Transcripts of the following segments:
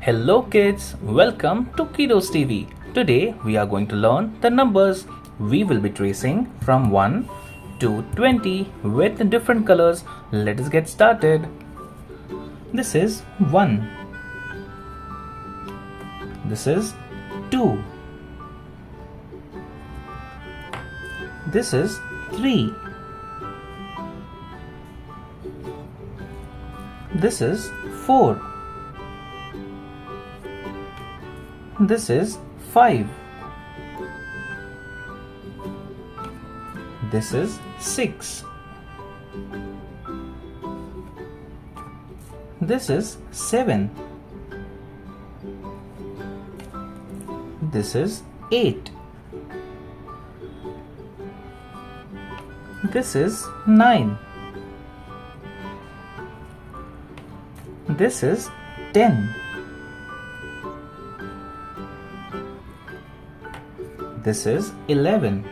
Hello kids, welcome to Kiddos TV. Today we are going to learn the numbers. We will be tracing from 1 to 20 with different colors. Let us get started. This is 1. This is 2. This is 3. This is 4. This is 5. This is 6. This is 7. This is 8. This is 9. This is 10. This is 11.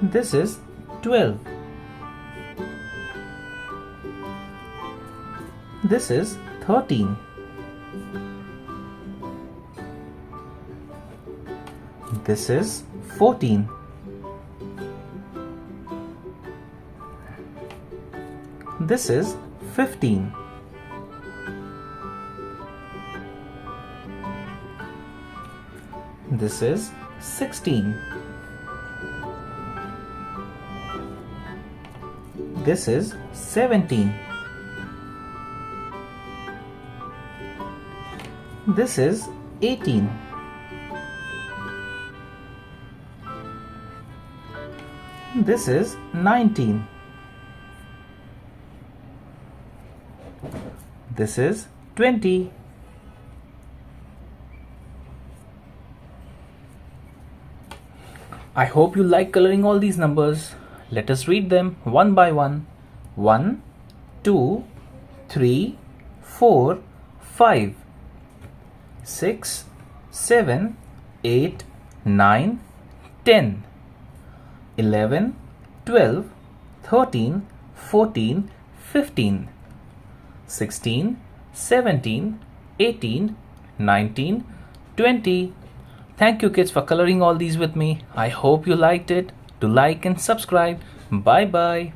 This is 12. This is 13. This is 14. This is 15. This is 16. This is 17. This is 18. This is 19. This is 20. I hope you like coloring all these numbers. Let us read them one by one. 1, 2, 3, 4, 5, 6, 7, 8, 9, 10, 11, 12, 13, 14, 15, 16, 17, 18, 19, 20. Thank you kids for coloring all these with me. I hope you liked it. Do like and subscribe. Bye bye.